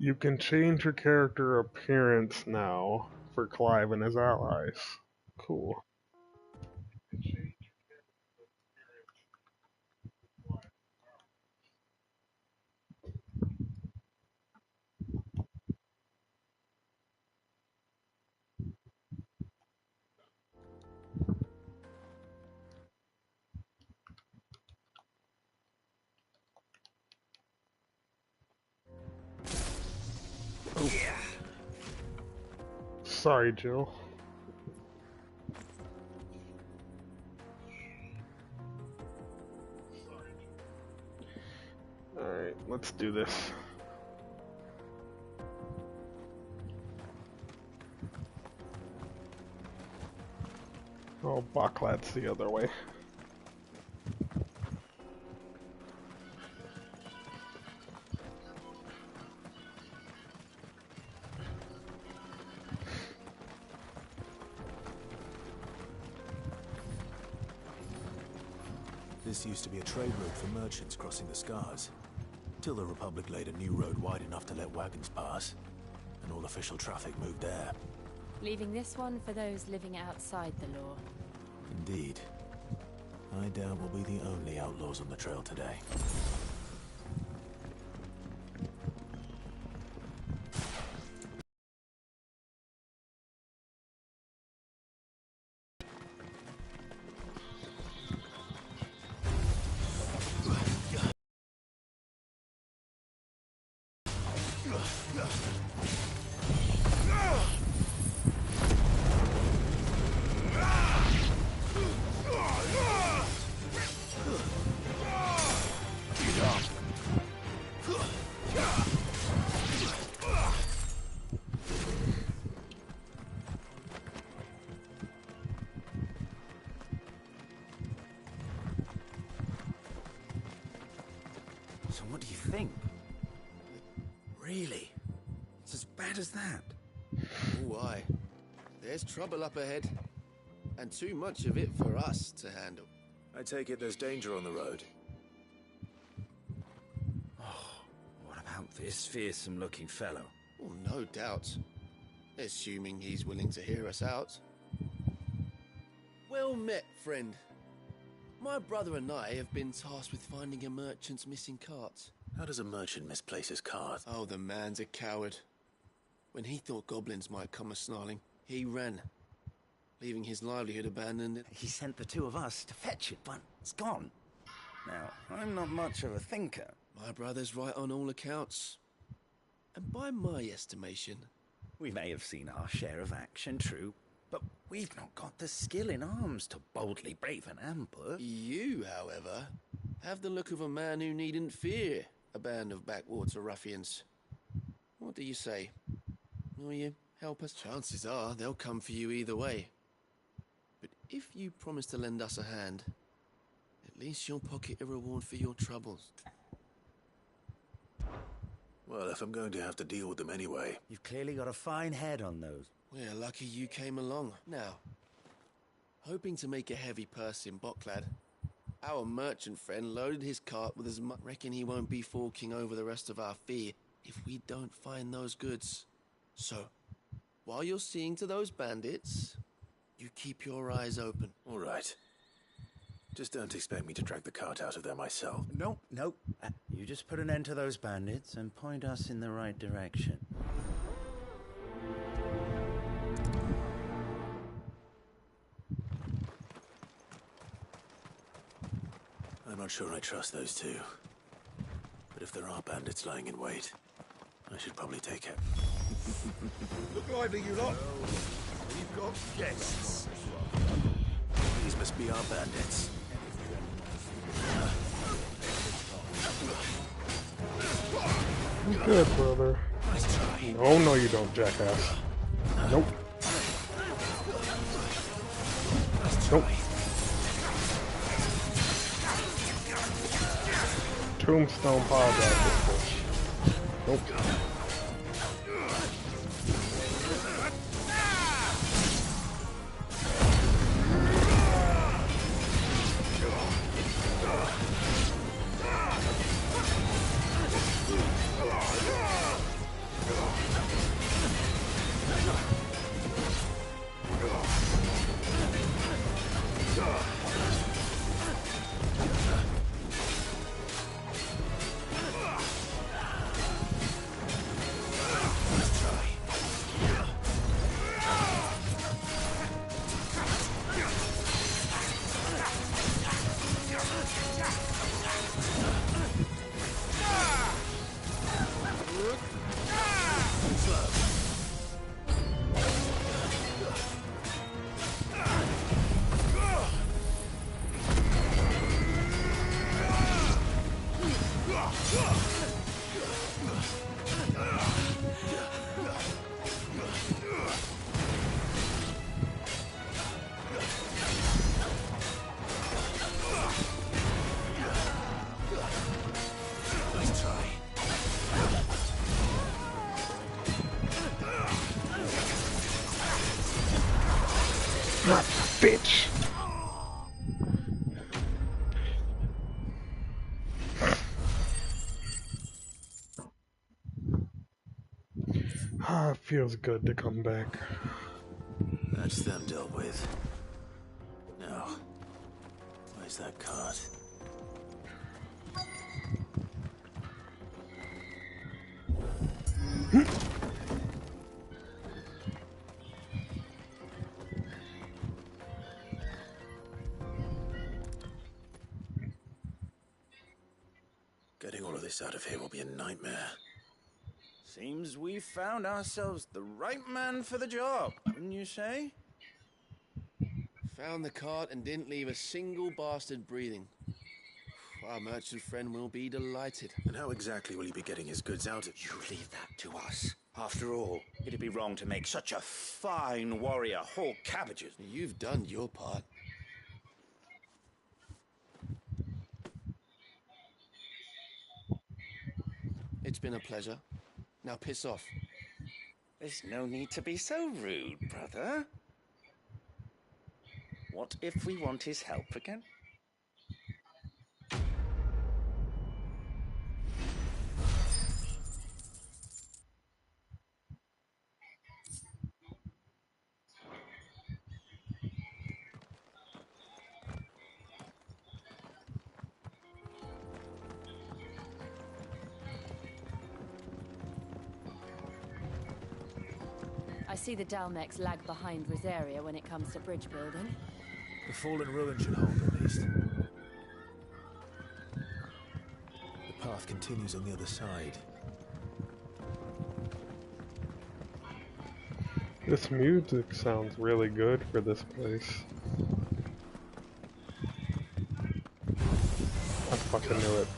You can change your character appearance now for Clive and his allies. Cool. Yeah. Sorry, Jill. Alright, let's do this. Oh, Baklad's the other way. This used to be a trade route for merchants crossing the Scars, till the Republic laid a new road wide enough to let wagons pass, and all official traffic moved there. Leaving this one for those living outside the law. Indeed. I doubt we'll be the only outlaws on the trail today. So what do you think? Really? It's as bad as that? Oh, aye. There's trouble up ahead, and too much of it for us to handle. I take it there's danger on the road. Oh, what about this fearsome-looking fellow? Oh, no doubt. Assuming he's willing to hear us out. Well met, friend. My brother and I have been tasked with finding a merchant's missing cart. How does a merchant misplace his cart? Oh, the man's a coward. When he thought goblins might come a-snarling, he ran, leaving his livelihood abandoned. He sent the two of us to fetch it, but it's gone. Now, I'm not much of a thinker. My brother's right on all accounts. And by my estimation... We may have seen our share of action, true, but we've not got the skill in arms to boldly brave an ambush. You, however, have the look of a man who needn't fear a band of backwater ruffians. What do you say? Will you help us? Chances are they'll come for you either way. But if you promise to lend us a hand, at least you'll pocket a reward for your troubles. Well, if I'm going to have to deal with them anyway... You've clearly got a fine head on those. We're lucky you came along. Now, hoping to make a heavy purse in Boklad, our merchant friend loaded his cart with as much. Reckon he won't be forking over the rest of our fee if we don't find those goods. So, while you're seeing to those bandits, you keep your eyes open. All right. Just don't expect me to drag the cart out of there myself. No. You just put an end to those bandits and point us in the right direction. I'm not sure I trust those two. But if there are bandits lying in wait, I should probably take it. Look lively, you lot. We've got guests. These must be our bandits. You good, brother. Nice try. Oh, no, you don't, jackass. Nope. Nope. Tombstone power drive. Nope. Bitch! Ah, it feels good to come back. That's them dealt with. Now, where's that cart? Getting all of this out of here will be a nightmare. Seems we've found ourselves the right man for the job, wouldn't you say? Found the cart and didn't leave a single bastard breathing. Our merchant friend will be delighted. And how exactly will he be getting his goods out of you? You leave that to us. After all, it'd be wrong to make such a fine warrior haul cabbages. You've done your part. It's been a pleasure. Now piss off. There's no need to be so rude, brother. What if we want his help again? I see the Dalmex lag behind Rosaria when it comes to bridge building. The fallen ruin should hold, at least. The path continues on the other side. This music sounds really good for this place. I fucking knew it.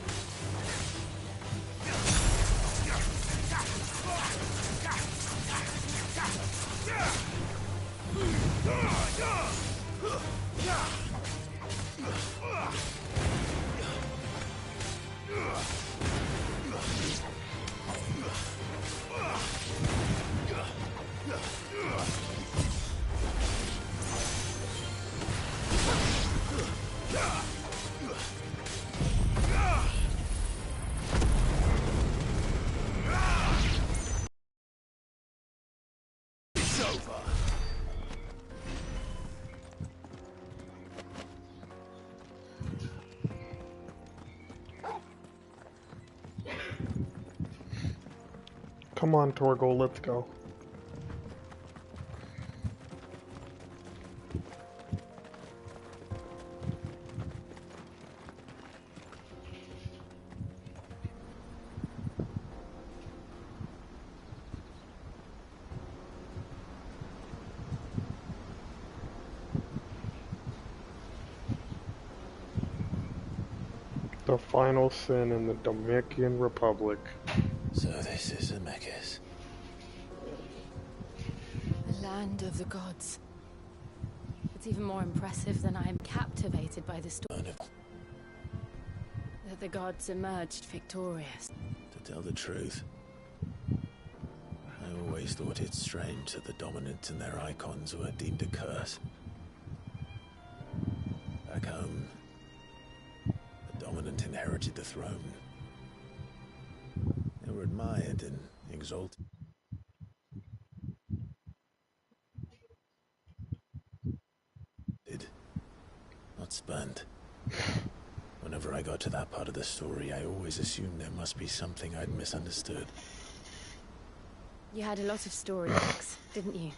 Come on, Torgal, let's go. The final sin in the Dominican Republic. So this is Zemeckis. The land of the gods. It's even more impressive than I'm captivated by the story that the gods emerged victorious. To tell the truth, I always thought it strange that the dominants and their icons were deemed a curse. Back home, the dominant inherited the throne. They were admired and exalted. Not spurned. Whenever I got to that part of the story, I always assumed there must be something I'd misunderstood. You had a lot of storybooks, didn't you?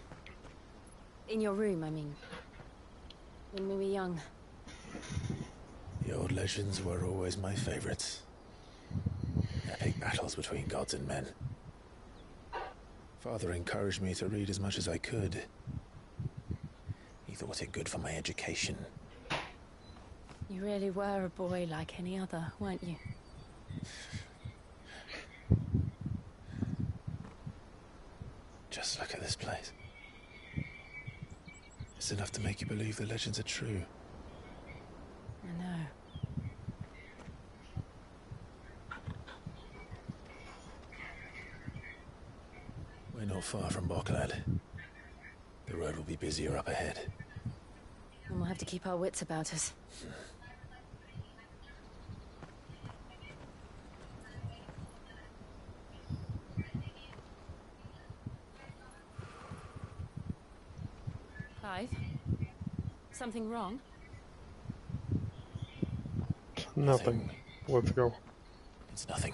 In your room, I mean. When we were young. The old legends were always my favorites. Epic battles between gods and men. Father encouraged me to read as much as I could. He thought it good for my education. You really were a boy like any other, weren't you? Just look at this place. It's enough to make you believe the legends are true. I know. We're not far from Bocklad. The road will be busier up ahead. And we'll have to keep our wits about us. Clive? Something wrong? Nothing. Let's go. It's nothing.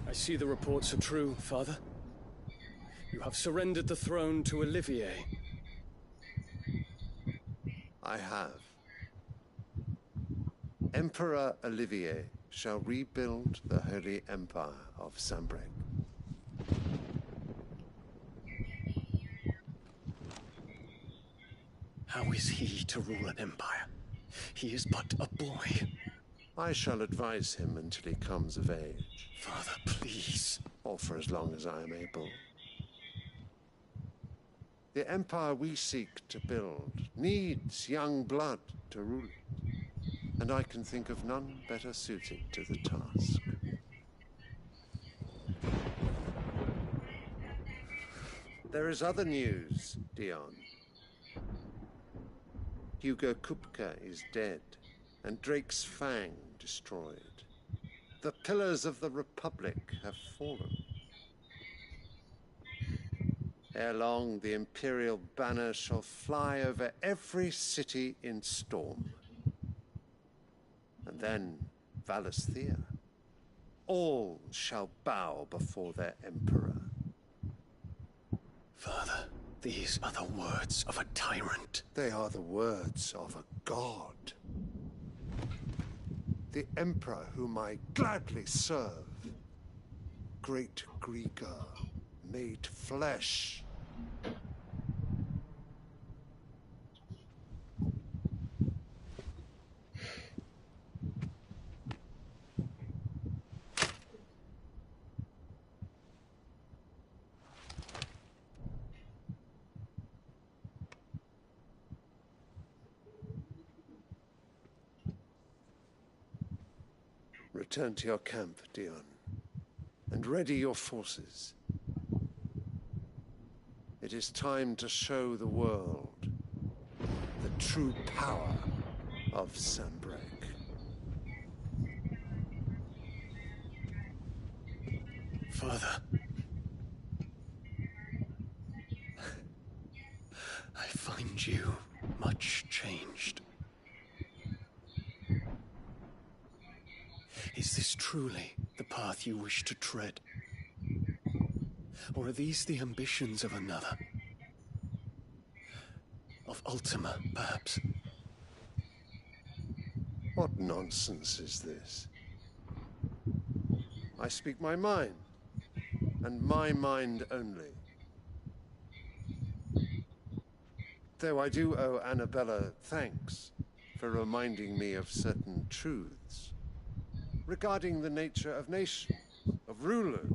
I see the reports are true, Father. You have surrendered the throne to Olivier. I have. Emperor Olivier shall rebuild the Holy Empire of Sanbreque. How is he to rule an empire? He is but a boy. I shall advise him until he comes of age, Father, please. or for as long as I am able. The empire we seek to build needs young blood to rule it, and I can think of none better suited to the task. There is other news, Dion. Hugo Kupka is dead, and Drake's Fang destroyed. The pillars of the Republic have fallen. Ere long, the Imperial banner shall fly over every city in Storm. And then, Valisthea. All shall bow before their Emperor. Father, these are the words of a tyrant. They are the words of a god. The Emperor whom I gladly serve. Great Grieger, made flesh. Return to your camp, Dion, and ready your forces. It is time to show the world the true power of Sanbreque. Father. I find you much changed. Is this truly the path you wish to tread? Or are these the ambitions of another? Of Ultima, perhaps? What nonsense is this? I speak my mind, and my mind only. Though I do owe Annabella thanks for reminding me of certain truths regarding the nature of nations, of rulers,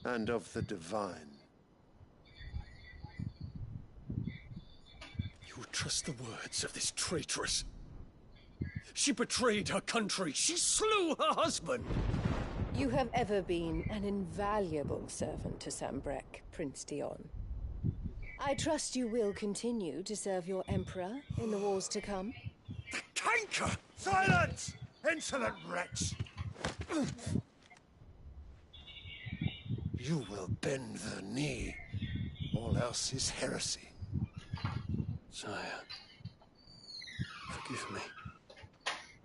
and of the divine. You would trust the words of this traitress? She betrayed her country. She slew her husband. You have ever been an invaluable servant to Sanbreque, Prince Dion. I trust you will continue to serve your Emperor in the wars to come. The canker! Silence! Insolent wretch! You will bend the knee. All else is heresy. Sire, forgive me.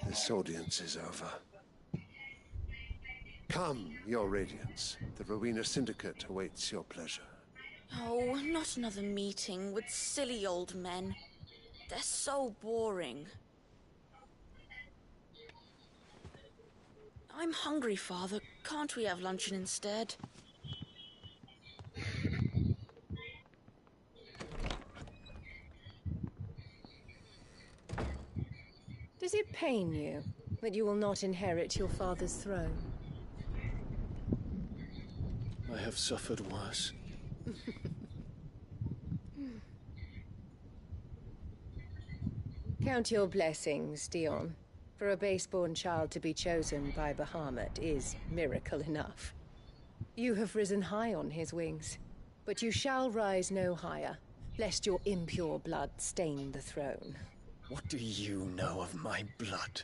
This audience is over. Come, your Radiance. The Rowena Syndicate awaits your pleasure. Oh, not another meeting with silly old men. They're so boring. I'm hungry, Father. Can't we have luncheon instead? Does it pain you that you will not inherit your father's throne? have suffered worse. Count your blessings, Dion. For a base-born child to be chosen by Bahamut is miracle enough. You have risen high on his wings, but you shall rise no higher, lest your impure blood stain the throne. What do you know of my blood?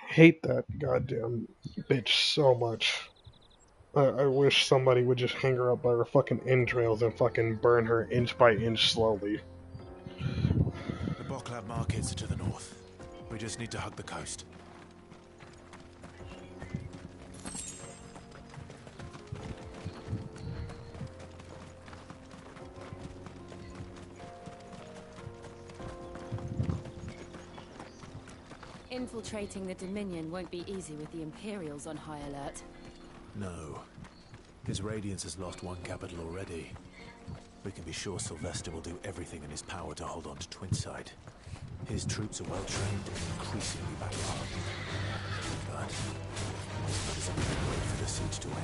Hate that goddamn bitch so much. I wish somebody would just hang her up by her fucking entrails and fucking burn her inch by inch slowly. The Boklab markets are to the north. We just need to hug the coast. Infiltrating the Dominion won't be easy with the Imperials on high alert. No. His Radiance has lost one capital already. We can be sure Sylvester will do everything in his power to hold on to Twinside. His troops are well trained and increasingly battle-hardened. But as much as we can wait for the siege to end.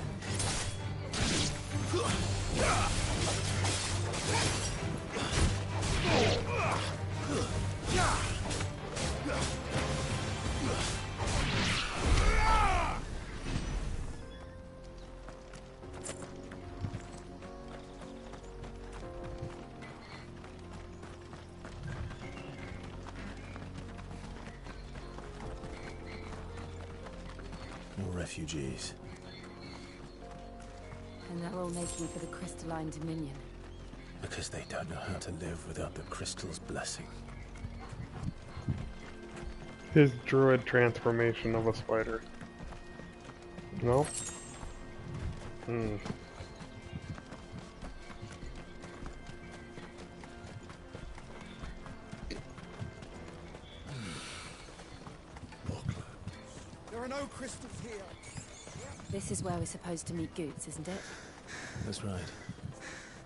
More refugees. And they're all making for the Crystalline Dominion. Because they don't know how to live without the crystal's blessing. His druid transformation of a spider. No? There are no crystals here. This is where we're supposed to meet Goots, isn't it? That's right.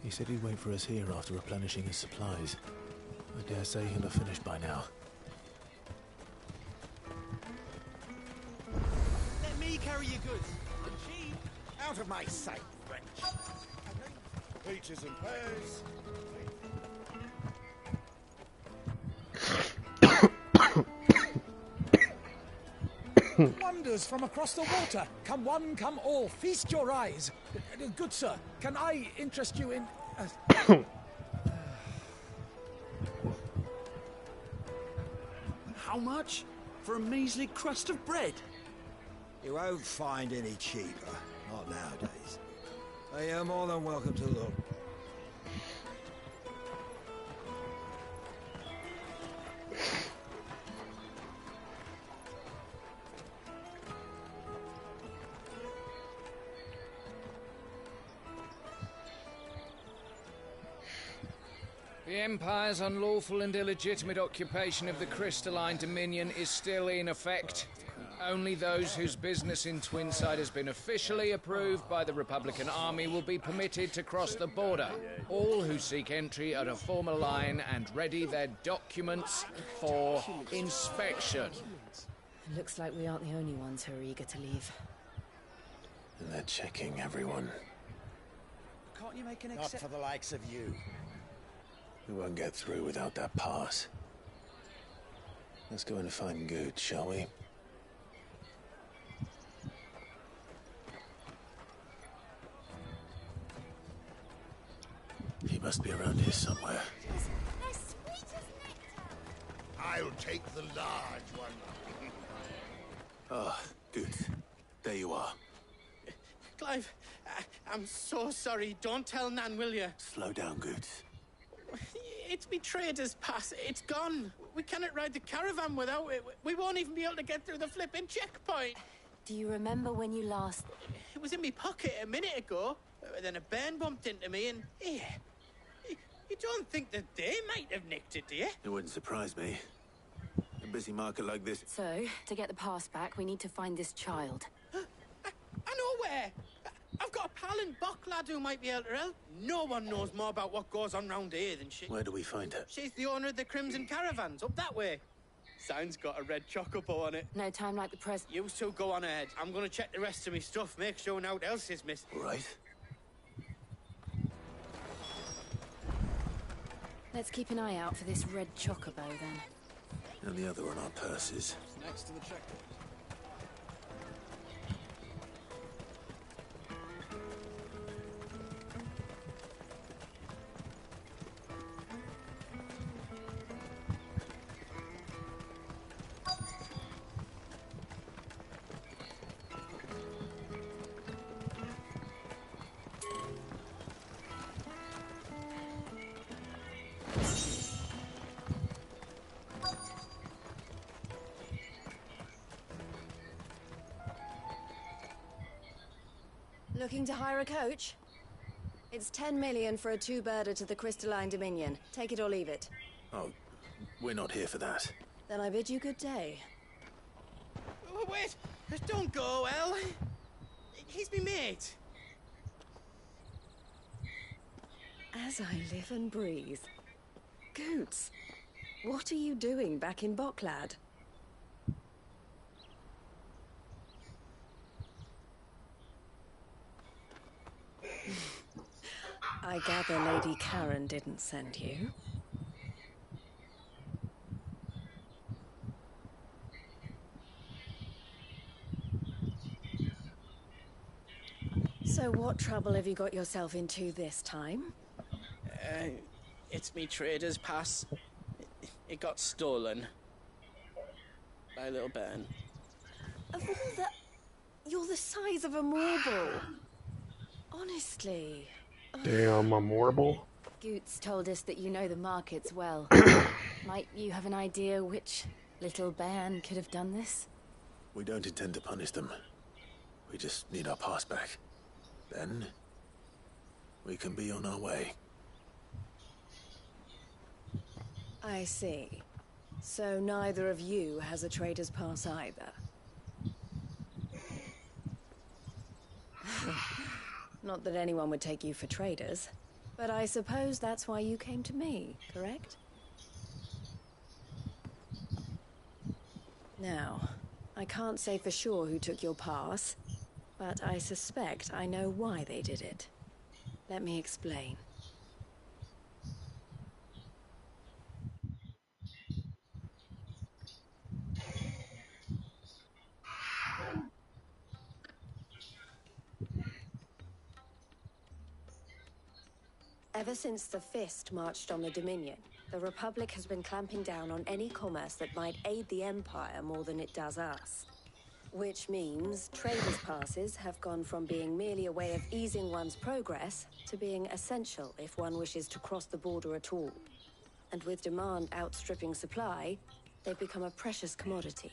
He said he'd wait for us here after replenishing his supplies. I dare say he'll have finished by now. Let me carry your goods. And she, out of my sight, French. Peaches and pears. Wonders from across the water. Come one, come all. Feast your eyes. Good sir, can I interest you in... How much? For a measly crust of bread? You won't find any cheaper. Not nowadays. But you're more than welcome to look. The Empire's unlawful and illegitimate occupation of the Crystalline Dominion is still in effect. Only those whose business in Twinside has been officially approved by the Republican Army will be permitted to cross the border. All who seek entry are to form a line and ready their documents for inspection. It looks like we aren't the only ones who are eager to leave. And they're checking everyone. Can't you make an Not for the likes of you. We won't get through without that pass. Let's go in and find Good, shall we? He must be around here somewhere. I'll take the large one. Ah, Good. There you are. Clive, I'm so sorry. Don't tell Nan, will you? Slow down, Good. It's me trader's pass. It's gone. We cannot ride the caravan without it. We won't even be able to get through the flipping checkpoint. Do you remember when you last... It was in my pocket a minute ago. Then a bairn bumped into me and... Yeah. You don't think that they might have nicked it, do you? It wouldn't surprise me. A busy market like this... So, to get the pass back, we need to find this child. I know where. I've got a pal in Bocklad who might be able to help. No one knows more about what goes on round here than she. Where do we find her? She's the owner of the Crimson Caravans, up that way. Sign's got a red chocobo on it. No time like the present. You two go on ahead. I'm gonna check the rest of my stuff, make sure naught else is missing. All right. Let's keep an eye out for this red chocobo, then. And the other on our purses. Next to the checkpoint. Looking to hire a coach? It's 10 million for a two-birder to the Crystalline Dominion. Take it or leave it. Oh, we're not here for that. Then I bid you good day. Oh, wait! Don't go, El. He's me mate. As I live and breathe. Goots, what are you doing back in Bocklad? I gather Lady Karen didn't send you. So what trouble have you got yourself into this time? It's me trader's pass. It got stolen. By little Ben. Of all the... You're the size of a marble. Honestly. Damn, a marble. Goots told us that you know the markets well. Might you have an idea which little band could have done this? We don't intend to punish them. We just need our pass back. Then, we can be on our way. I see. So neither of you has a trader's pass either. Not that anyone would take you for traders, but I suppose that's why you came to me, correct? Now, I can't say for sure who took your pass, but I suspect I know why they did it. Let me explain. Ever since the Fist marched on the Dominion, the Republic has been clamping down on any commerce that might aid the Empire more than it does us. Which means traders' passes have gone from being merely a way of easing one's progress to being essential if one wishes to cross the border at all. And with demand outstripping supply, they've become a precious commodity,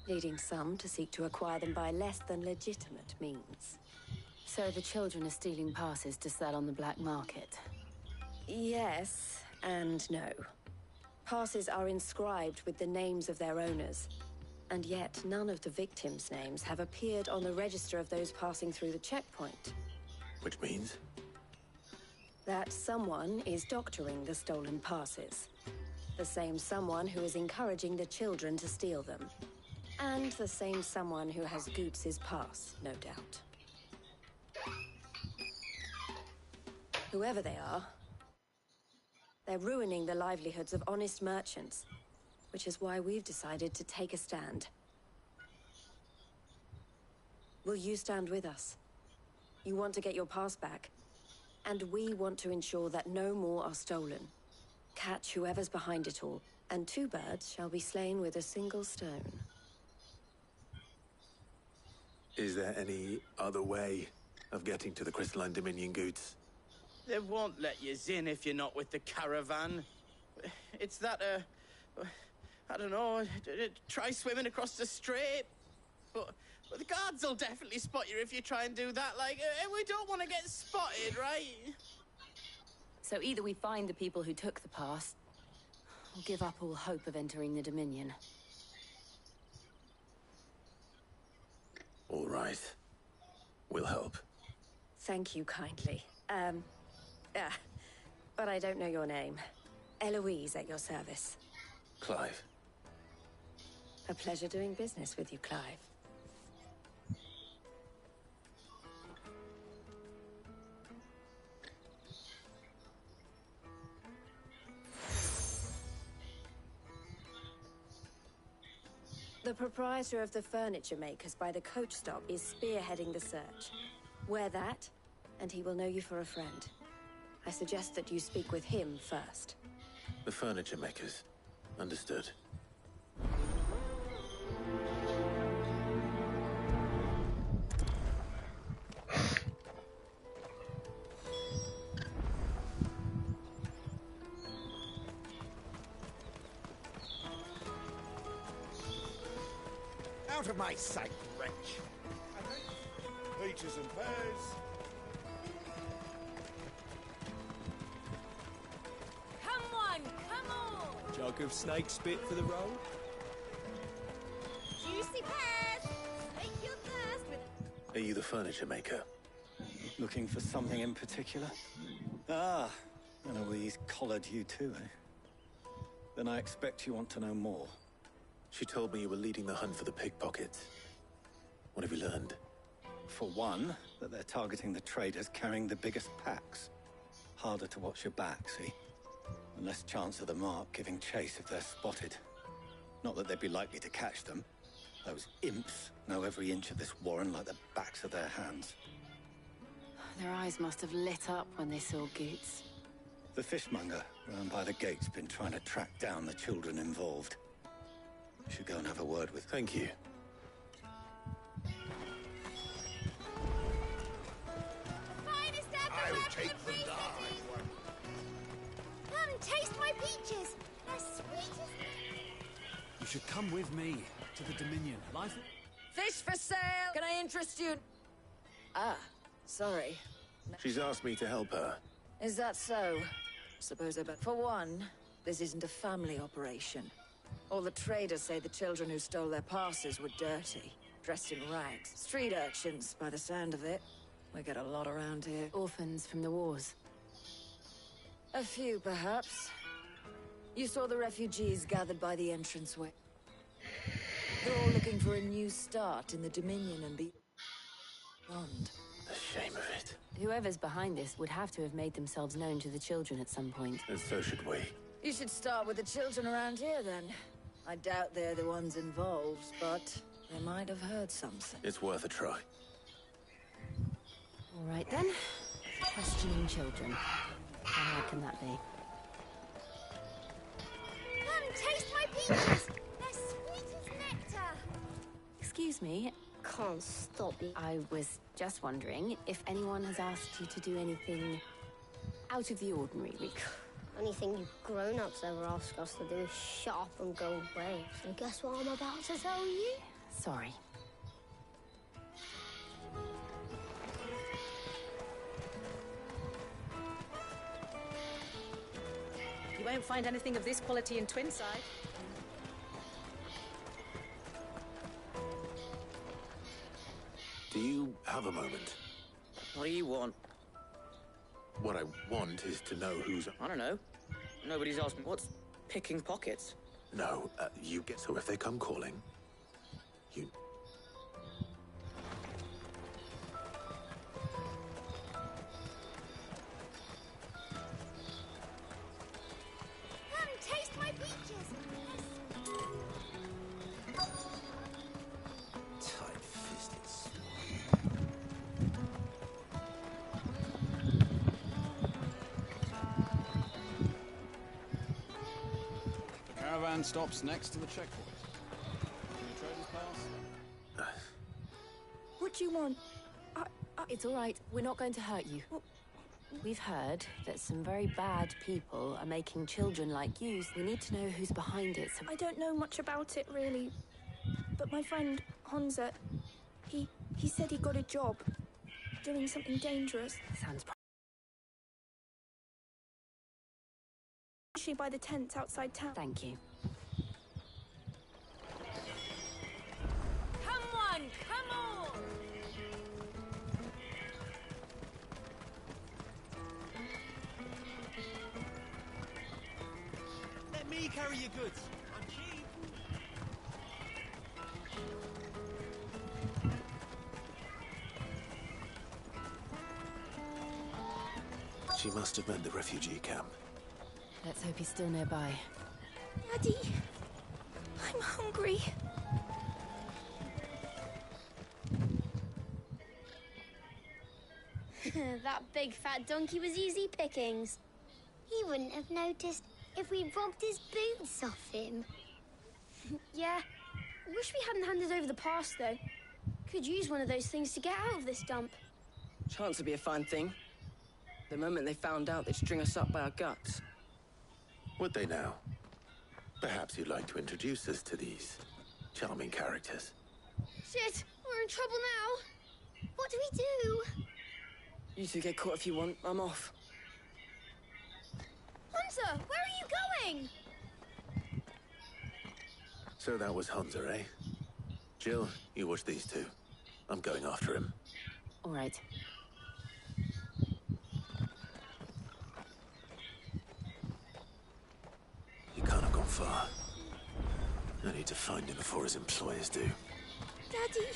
leading some to seek to acquire them by less than legitimate means. So the children are stealing passes to sell on the black market? Yes and no. Passes are inscribed with the names of their owners, and yet none of the victims' names have appeared on the register of those passing through the checkpoint. Which means? That someone is doctoring the stolen passes. The same someone who is encouraging the children to steal them. And the same someone who has Goots' pass, no doubt. Whoever they are, they're ruining the livelihoods of honest merchants, which is why we've decided to take a stand. Will you stand with us? You want to get your pass back, and we want to ensure that no more are stolen. Catch whoever's behind it all, and two birds shall be slain with a single stone. Is there any other way of getting to the Crystalline Dominion, Goots? They won't let you in if you're not with the caravan. It's that, I don't know, try swimming across the strait. But the guards will definitely spot you if you try and do that. Like, we don't want to get spotted, right? So either we find the people who took the pass, or give up all hope of entering the Dominion. All right. We'll help. Thank you kindly. But I don't know your name. Eloise at your service. Clive. A pleasure doing business with you, Clive. The proprietor of the furniture makers by the coach stop is spearheading the search. Wear that, and he will know you for a friend. I suggest that you speak with him first. The furniture makers. Understood. Out of my sight, wretch! Peaches and pears. Come on, come on! Jug of snake spit for the roll? Juicy pears! Take your thirst with... Are you the furniture maker? Looking for something in particular? Ah, Eloise collared you too, eh? Then I expect you want to know more. She told me you were leading the hunt for the pickpockets. What have you learned? For one, that they're targeting the traders carrying the biggest packs. Harder to watch your back, see? And less chance of the mark giving chase if they're spotted. Not that they'd be likely to catch them. Those imps know every inch of this warren like the backs of their hands. Their eyes must have lit up when they saw Goots. The fishmonger round by the gate's been trying to track down the children involved. Should go and have a word with... Thank you. I'll take the die. Come, taste my peaches. They're sweet as... You should come with me to the Dominion. Life... Fish for sale! Can I interest you? Ah, sorry. She's asked me to help her. Is that so? Suppose I bet. For one, this isn't a family operation. All the traders say the children who stole their passes were dirty, dressed in rags. Street urchins, by the sound of it. We get a lot around here. Orphans from the wars. A few, perhaps. You saw the refugees gathered by the entranceway. They're all looking for a new start in the Dominion and beyond. The shame of it. Whoever's behind this would have to have made themselves known to the children at some point. And so should we. You should start with the children around here, then. I doubt they're the ones involved, but they might have heard something. It's worth a try. All right, then. Questioning children. How hard can that be? Come, taste my peaches. They're sweet as nectar. Excuse me. Can't stop it. I was just wondering if anyone has asked you to do anything out of the ordinary. Anything you grown-ups ever ask us to do is shut up and go away. So guess what I'm about to tell you? Sorry. You won't find anything of this quality in Twinside. Do you have a moment? What do you want? What I want is to know who's... I don't know. Nobody's asked me. What's picking pockets? No, you get... So if they come calling, you... Come, taste my peaches. Tight-fisted The caravan stops next to the checkpoint. Any traders pass? What do you want? It's all right. We're not going to hurt you. We've heard that some very bad people are making children like you. We need to know who's behind it. So... I don't know much about it, really. But my friend, Honza, he said he got a job doing something dangerous. Sounds... Usually by the tents outside town. Thank you. Come on, come on. your goods. I'm cheap. She must have meant the refugee camp. Let's hope he's still nearby. Daddy, I'm hungry. That big fat donkey was easy pickings. He wouldn't have noticed if we robbed his boots off him. Yeah. Wish we hadn't handed over the pass, though. Could use one of those things to get out of this dump. Chance would be a fine thing. The moment they found out, they'd string us up by our guts. Would they now? Perhaps you'd like to introduce us to these charming characters. Shit, we're in trouble now. What do we do? You two get caught if you want. I'm off. Hunter, where are you going? So that was Hunter, eh? Jill, you watch these two. I'm going after him. All right. He can't have gone far. I need to find him before his employers do. Daddy,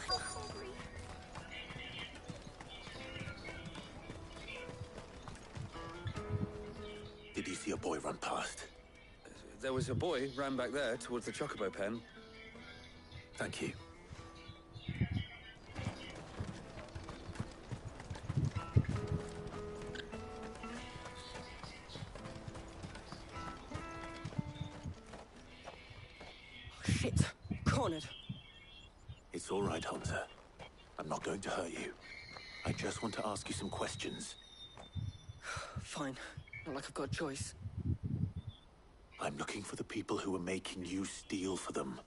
I'm hungry. Did you see a boy run past? There was a boy ran back there towards the chocobo pen. Thank you. Shit. Cornered. It's all right, Hunter. I'm not going to hurt you. I just want to ask you some questions. Fine. Not like I've got a choice. I'm looking for the people who were making you steal for them.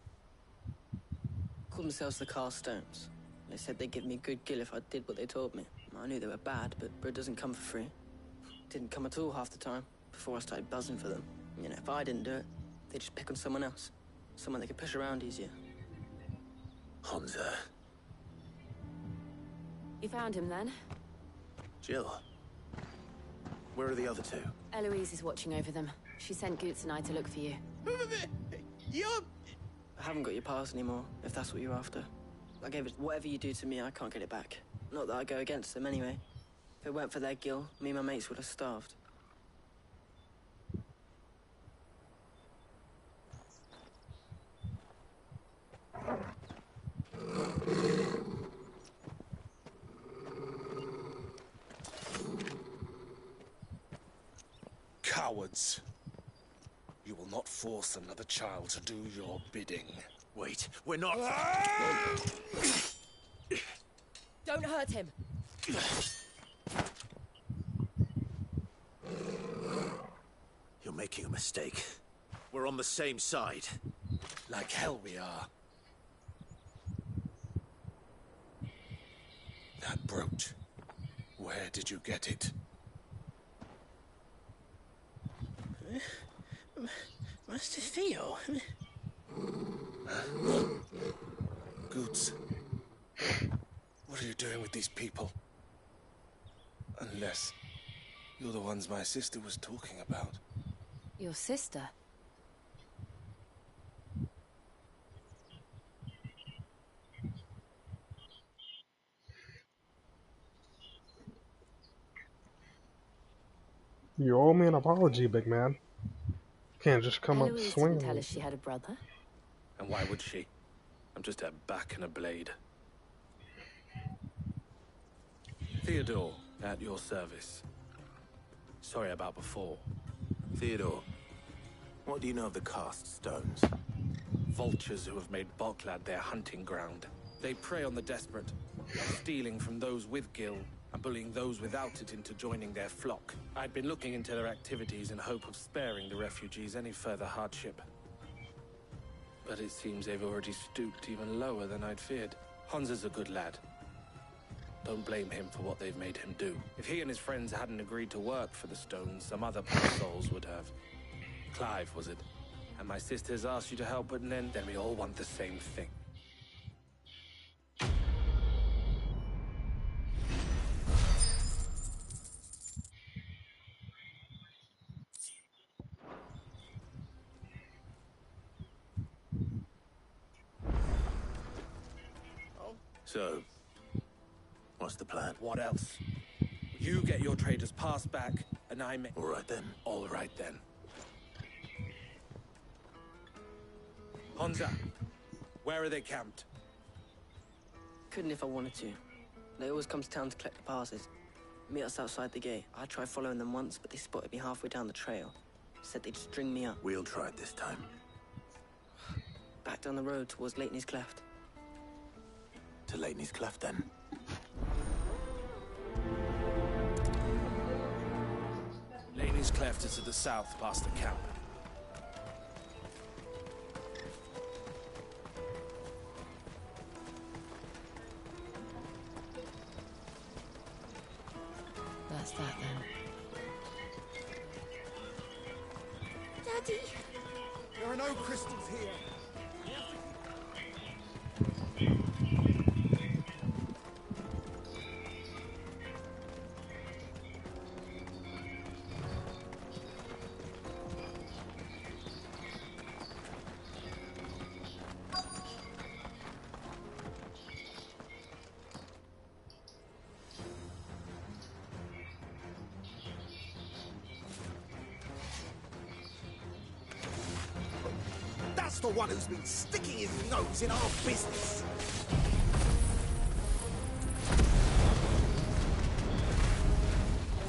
Called themselves the Carstones. They said they'd give me a good gill if I did what they told me. I knew they were bad, but bread doesn't come for free. Didn't come at all half the time, before I started buzzing for them. You know, if I didn't do it, they'd just pick on someone else. Someone they could push around easier. Hunter. You found him then? Jill. Where are the other two? Eloise is watching over them. She sent Goots and I to look for you. I haven't got your pass anymore, if that's what you're after. I gave it. Whatever you do to me, I can't get it back. Not that I go against them anyway. If it weren't for their gill, me and my mates would have starved. Cowards. You will not force another child to do your bidding. Wait, we're not... Don't hurt him. You're making a mistake. We're on the same side. Like hell we are. That brooch. Where did you get it? Master Theo. Goots. What are you doing with these people? Unless you're the ones my sister was talking about. Your sister? You owe me an apology, big man. Can't just come up Eloise swinging. didn't tell us she had a brother. And why would she? I'm just a back and a blade. Theodore, at your service. Sorry about before. Theodore, what do you know of the cast stones? Vultures who have made Boklad their hunting ground. They prey on the desperate, stealing from those with gil and bullying those without it into joining their flock. I'd been looking into their activities in hope of sparing the refugees any further hardship. But it seems they've already stooped even lower than I'd feared. Hans is a good lad. Don't blame him for what they've made him do. If he and his friends hadn't agreed to work for the stones, some other poor souls would have. Clive, was it? And my sisters asked you to help, but then we all want the same thing. So, what's the plan? What else? You get your traders' pass back, and I make... All right then. All right then. Honza, where are they camped? Couldn't if I wanted to. They always come to town to collect the passes. Meet us outside the gate. I tried following them once, but they spotted me halfway down the trail. Said they'd string me up. We'll try it this time. Back down the road towards Leighton's Cleft. To Leighton's Cleft, then. Leighton's Cleft is to the south, past the camp. That's that, then. Daddy! There are no crystals here. That's the one who's been sticking his nose in our business.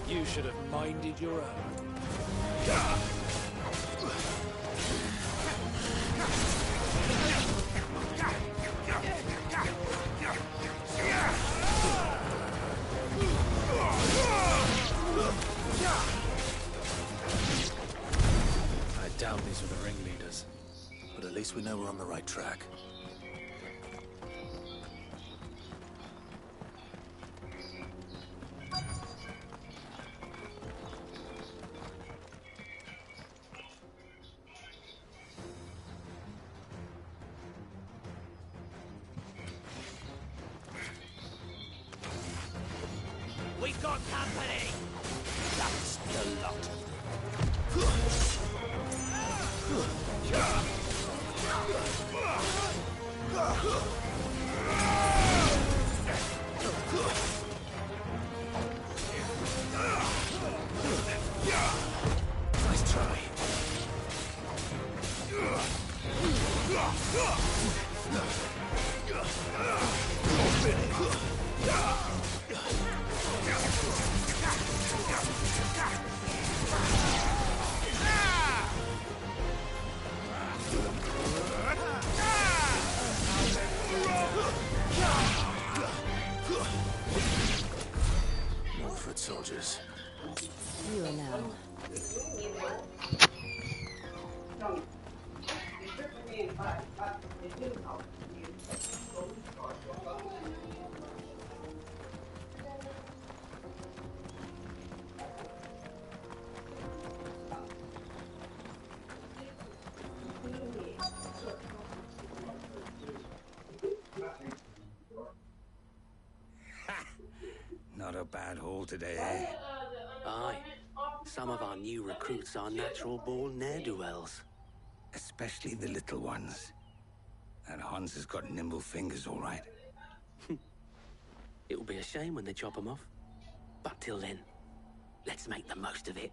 You should have minded your own. I doubt these were the ringleaders. But at least we know we're on the right track. We've got company! That's the lot. Nice try. No foot soldiers. You are now. Not a bad haul today, eh? Aye. Some of our new recruits are natural-born ne'er-do-wells. Especially the little ones. And Hans has got nimble fingers, all right. It will be a shame when they chop them off. But till then, let's make the most of it.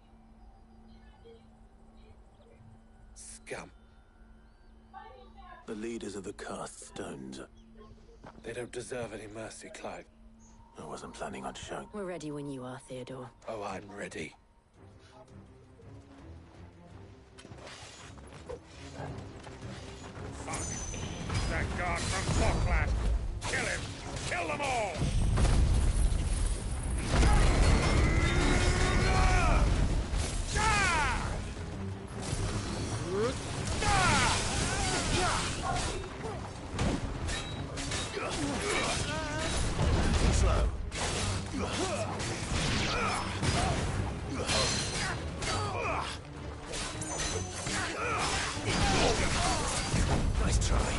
Scum. The leaders of the Cast Stones. They don't deserve any mercy, Clive. I wasn't planning on showing. We're ready when you are, Theodore. Oh, I'm ready. Fuck. That guard from Falkland. Kill him. Kill them all. Slow. Nice try.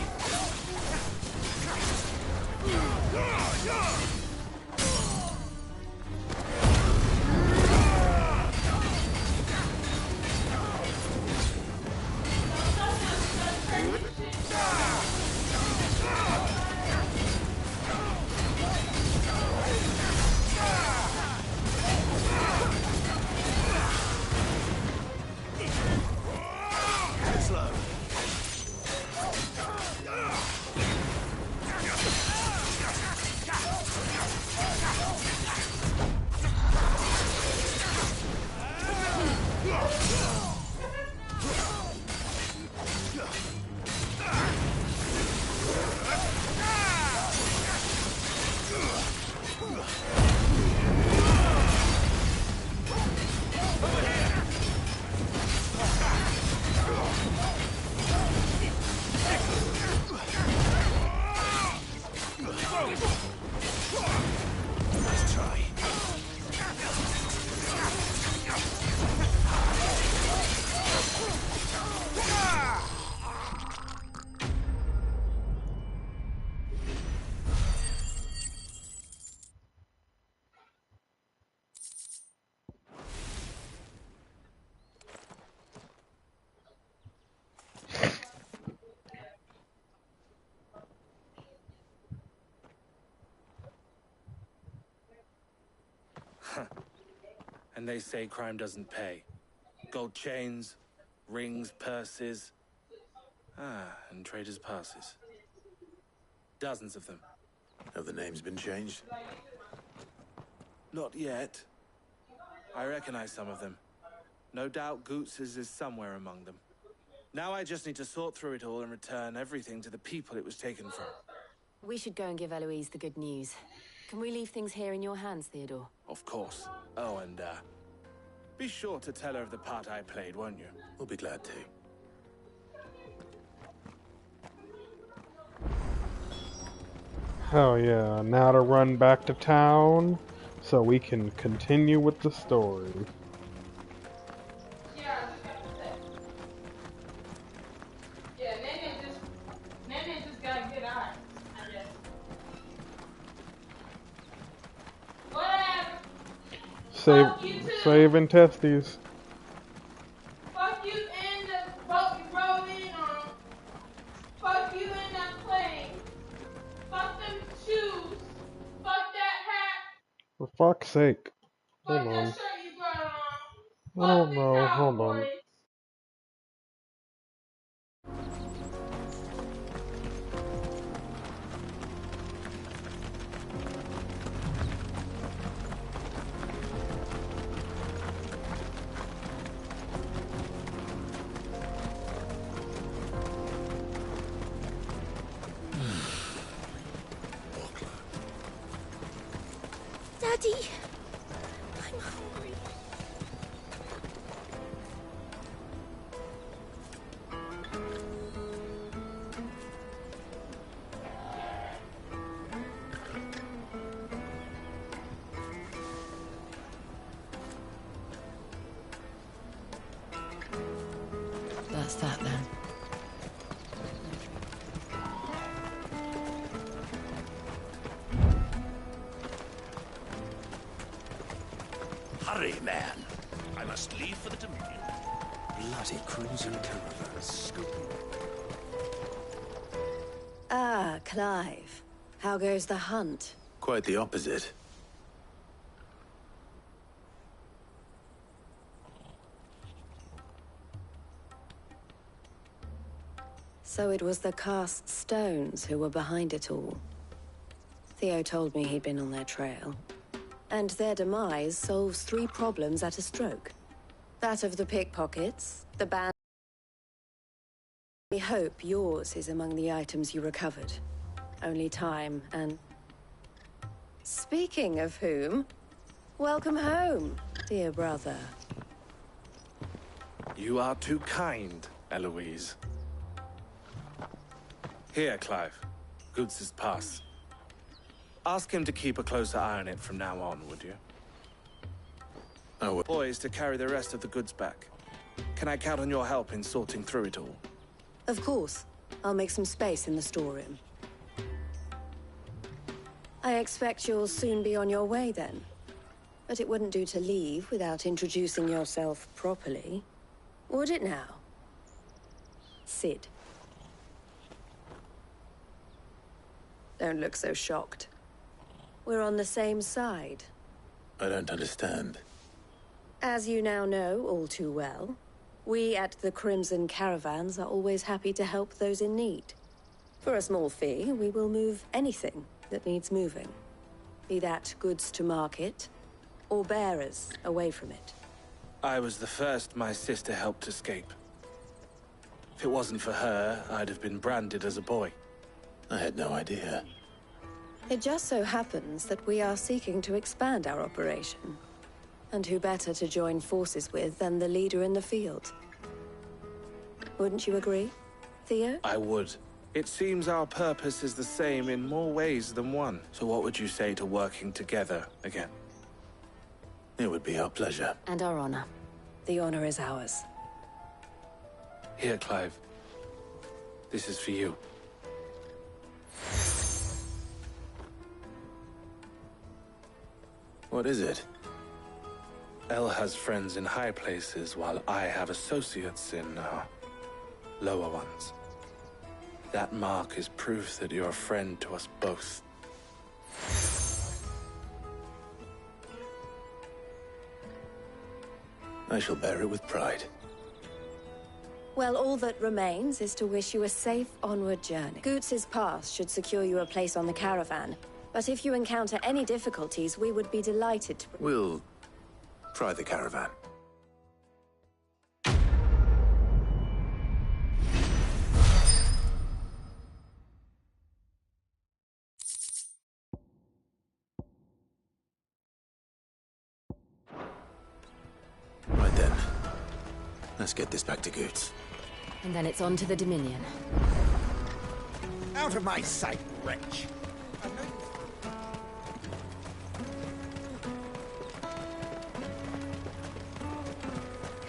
And they say crime doesn't pay. Gold chains, rings, purses. And traders' passes. Dozens of them. Have the names been changed? Not yet. I recognize some of them. No doubt Goots's is somewhere among them. Now I just need to sort through it all and return everything to the people it was taken from. We should go and give Eloise the good news. Can we leave things here in your hands, Theodore? Of course. Oh, and, be sure to tell her of the part I played, won't you? We'll be glad to. Hell yeah, now to run back to town so we can continue with the story. Nene just got good eyes, I guess. Whatever. Saving testes. Fuck you and the boat you rode in on. Fuck you and that plane. Fuck them shoes. Fuck that hat. For fuck's sake. Fuck Hold that on. shirt you brought on. I don't know. Hold on. Daddy, I'm hungry. That's that then. Hurry, man. I must leave for the Dominion. Bloody crimson caravan. Scooping. Ah, Clive. How goes the hunt? Quite the opposite. So it was the cast stones who were behind it all. Theo told me he'd been on their trail. And their demise solves 3 problems at a stroke. That of the pickpockets, the band... We hope yours is among the items you recovered. Only time and... Speaking of whom, welcome home, dear brother. You are too kind, Eloise. Here, Clive. Goods' pass. Ask him to keep a closer eye on it from now on, would you? I will. Boys, to carry the rest of the goods back. Can I count on your help in sorting through it all? Of course. I'll make some space in the storeroom. I expect you'll soon be on your way then. But it wouldn't do to leave without introducing yourself properly. Would it now? Sid. Don't look so shocked. We're on the same side. I don't understand. As you now know all too well, we at the Crimson Caravans are always happy to help those in need. For a small fee, we will move anything that needs moving. Be that goods to market, or bearers away from it. I was the first my sister helped escape. If it wasn't for her, I'd have been branded as a boy. I had no idea. It just so happens that we are seeking to expand our operation. And who better to join forces with than the leader in the field? Wouldn't you agree, Theo? I would. It seems our purpose is the same in more ways than one. So what would you say to working together again? It would be our pleasure. And our honor. The honor is ours. Here, Clive. This is for you. What is it? Elle has friends in high places, while I have associates in, lower ones. That mark is proof that you're a friend to us both. I shall bear it with pride. Well, all that remains is to wish you a safe onward journey. Goots's pass should secure you a place on the caravan, but if you encounter any difficulties, we would be delighted to... We'll try the caravan. Right then. Let's get this back to Goots. And then it's on to the Dominion. Out of my sight, wretch!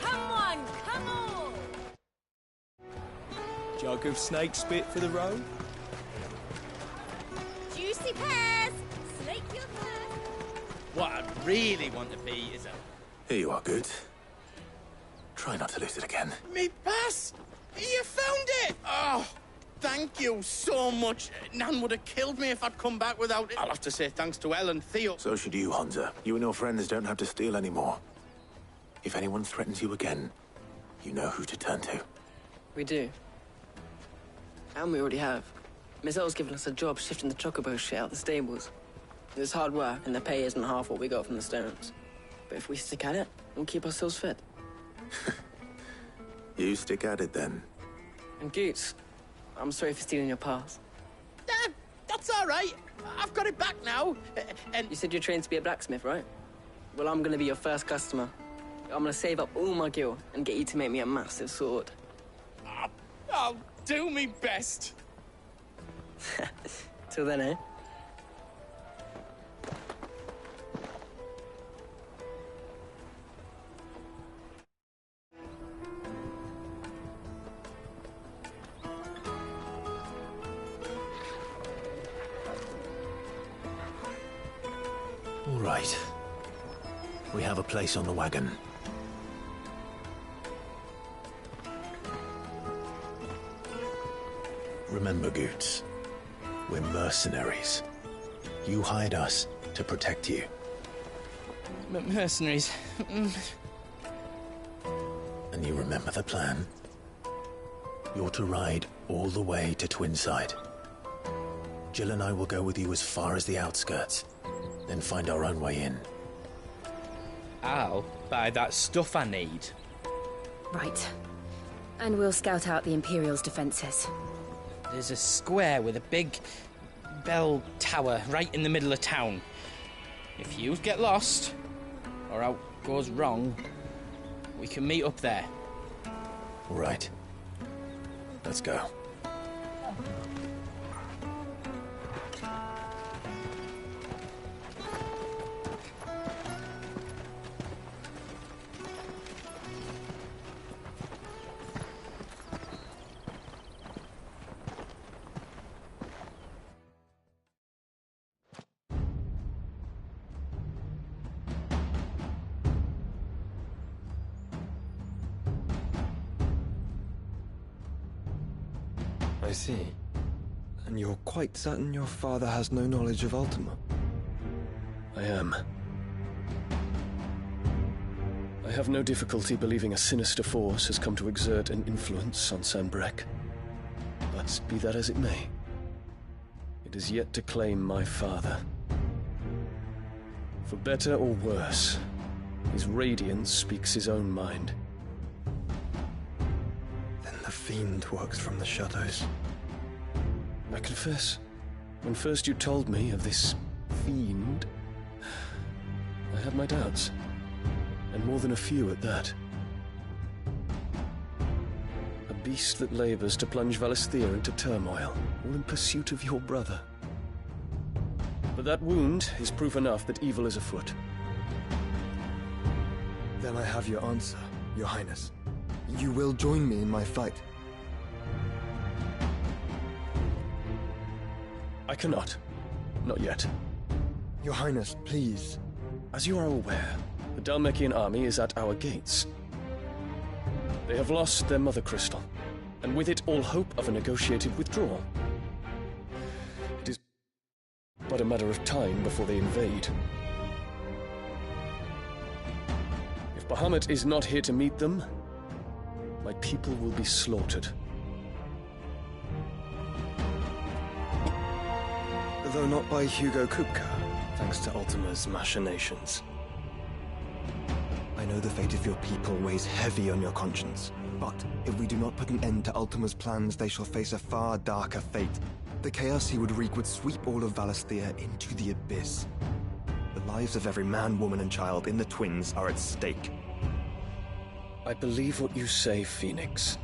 Come on, come on! Jug of snake spit for the road? Juicy pears! Slake your thirst! What I really want to be is a... Here you are, Goots. Try not to lose it again. Me pass! You found it! Oh, thank you so much. Nan would have killed me if I'd come back without it. I'll have to say thanks to Elle and Theo. So should you, Honza. You and your friends don't have to steal anymore. If anyone threatens you again, you know who to turn to. We do. And we already have. Miss Elle's given us a job shifting the chocobo shit out the stables. It's hard work, and the pay isn't half what we got from the stones. But if we stick at it, we'll keep ourselves fed. You stick at it, then. And Goots, I'm sorry for stealing your pass. That's all right. I've got it back now. And you said you're trained to be a blacksmith, right? Well, I'm gonna be your first customer. I'm gonna save up all my gil and get you to make me a massive sword. I'll do me best. Till then, eh? All right. We have a place on the wagon. Remember, Goots, we're mercenaries. You hired us to protect you. Mercenaries. And you remember the plan? You're to ride all the way to Twinside. Jill and I will go with you as far as the outskirts, then find our own way in. I'll buy that stuff I need. Right. And we'll scout out the Imperial's defenses. There's a square with a big bell tower right in the middle of town. If you get lost, or out goes wrong, we can meet up there. All right. Let's go. I see. And you're quite certain your father has no knowledge of Ultima? I am. I have no difficulty believing a sinister force has come to exert an influence on Sanbreque. But be that as it may, it is yet to claim my father. For better or worse, his radiance speaks his own mind. Then the fiend works from the shadows. I confess, when first you told me of this fiend, I had my doubts. And more than a few at that. A beast that labors to plunge Valisthea into turmoil, all in pursuit of your brother. But that wound is proof enough that evil is afoot. Then I have your answer, Your Highness. You will join me in my fight. I cannot. Not yet. Your Highness, please. As you are aware, the Dhalmekian army is at our gates. They have lost their mother crystal, and with it all hope of a negotiated withdrawal. It is but a matter of time before they invade. If Bahamut is not here to meet them, my people will be slaughtered. Though not by Hugo Kupka, thanks to Ultima's machinations. I know the fate of your people weighs heavy on your conscience, but if we do not put an end to Ultima's plans, they shall face a far darker fate. The chaos he would wreak would sweep all of Valisthea into the abyss. The lives of every man, woman, and child in the Twins are at stake. I believe what you say, Phoenix.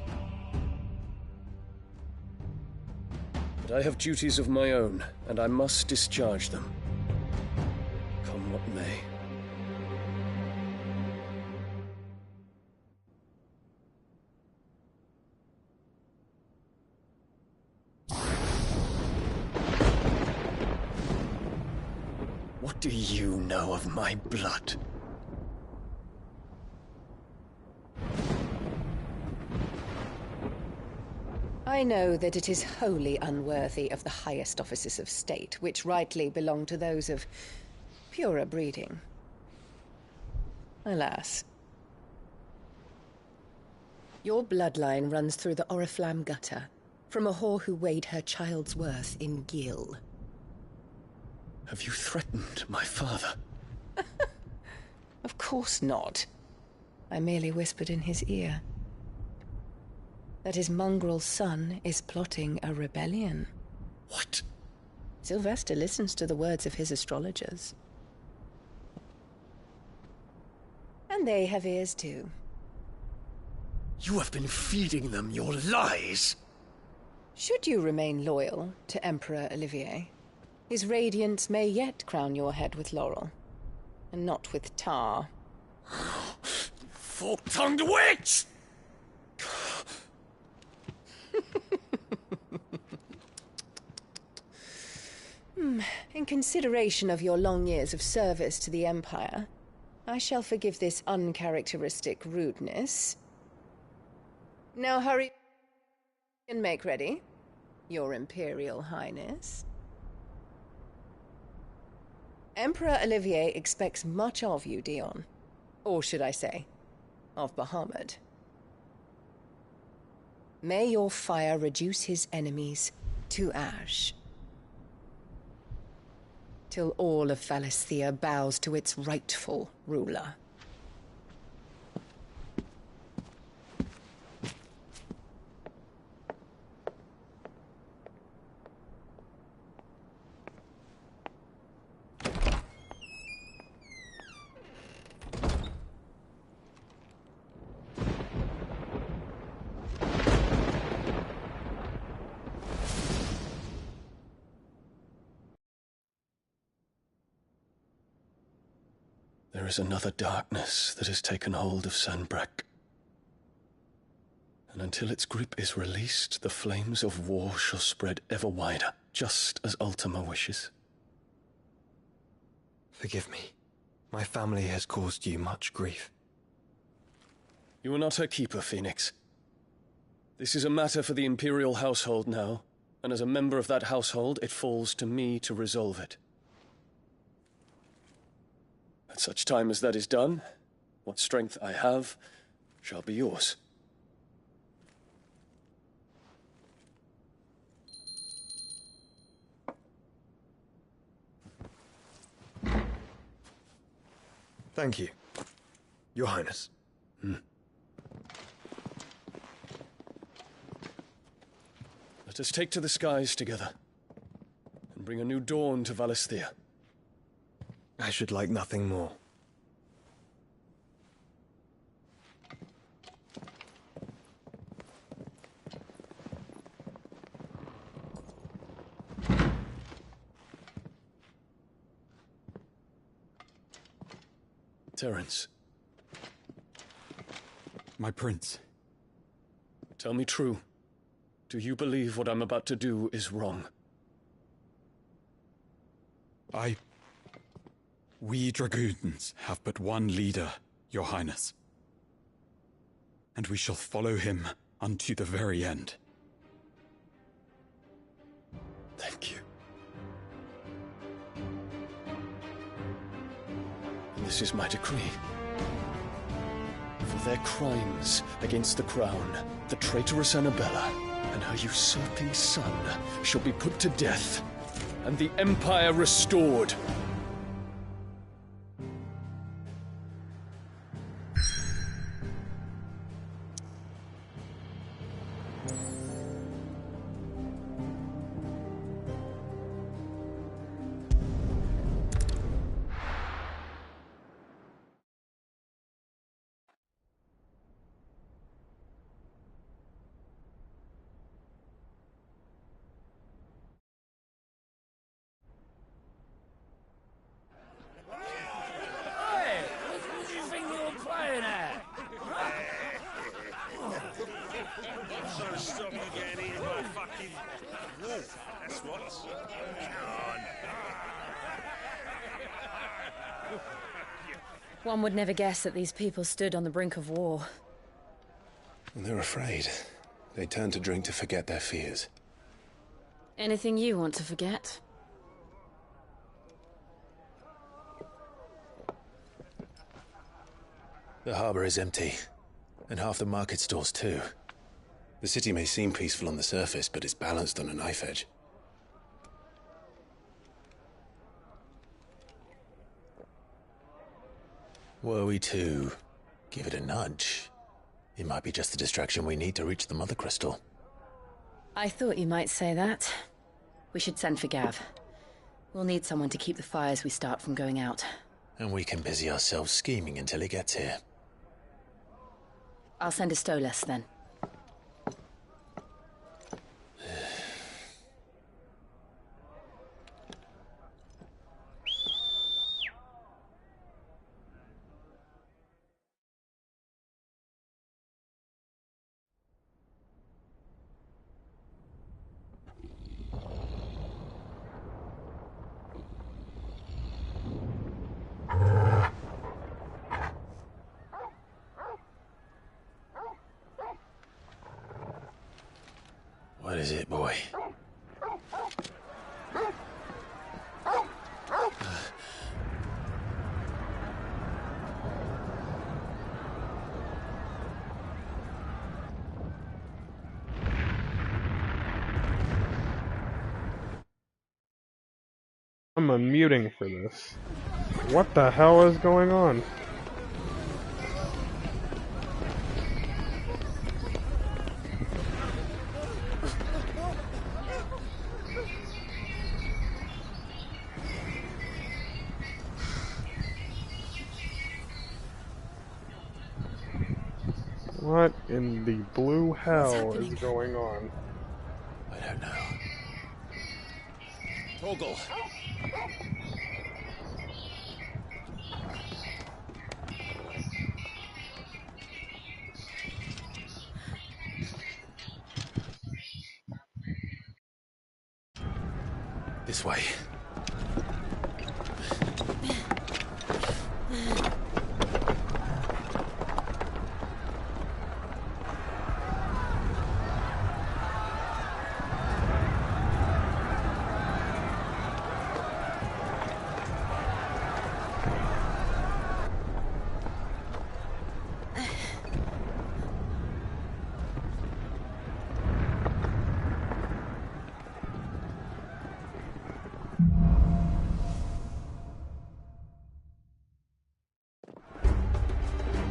But I have duties of my own, and I must discharge them. Come what may. What do you know of my blood? I know that it is wholly unworthy of the highest offices of state, which rightly belong to those of purer breeding. Alas. Your bloodline runs through the Oriflamme gutter, from a whore who weighed her child's worth in gil. Have you threatened my father? Of course not. I merely whispered in his ear that his mongrel son is plotting a rebellion. What? Sylvester listens to the words of his astrologers. And they have ears too. You have been feeding them your lies! Should you remain loyal to Emperor Olivier, his radiance may yet crown your head with laurel, and not with tar. Fork-tongued witch! In consideration of your long years of service to the Empire, I shall forgive this uncharacteristic rudeness. Now hurry and make ready, Your Imperial Highness. Emperor Olivier expects much of you, Dion. Or should I say, of Bahamut. May your fire reduce his enemies to ash, till all of Valisthea bows to its rightful ruler. There is another darkness that has taken hold of Sanbreque. And until its grip is released, the flames of war shall spread ever wider, just as Ultima wishes. Forgive me. My family has caused you much grief. You are not her keeper, Phoenix. This is a matter for the Imperial household now, and as a member of that household, it falls to me to resolve it. At such time as that is done, what strength I have shall be yours. Thank you, Your Highness. Let us take to the skies together, and bring a new dawn to Valisthea. I should like nothing more. Terence. My prince. Tell me true. Do you believe what I'm about to do is wrong? We dragoons have but one leader, Your Highness. And we shall follow him unto the very end. Thank you. And this is my decree. their crimes against the crown, the traitorous Annabella and her usurping son shall be put to death, and the Empire restored. One would never guess that these people stood on the brink of war. They're afraid. They turn to drink to forget their fears. Anything you want to forget? The harbor is empty, and half the market stalls too. The city may seem peaceful on the surface, but it's balanced on a knife edge. Were we to give it a nudge, it might be just the distraction we need to reach the Mother Crystal. I thought you might say that. We should send for Gav. We'll need someone to keep the fires we start from going out. And we can busy ourselves scheming until he gets here. I'll send a Stolas then. What is it, boy? I'm unmuting for this. What the hell is going on? What in the blue hell is going on? I don't know. Torgal. This way.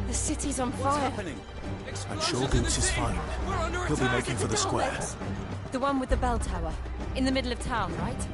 The city's on fire. I'm sure Boots is fine. He'll be making for the square. The one with the bell tower. In the middle of town, right?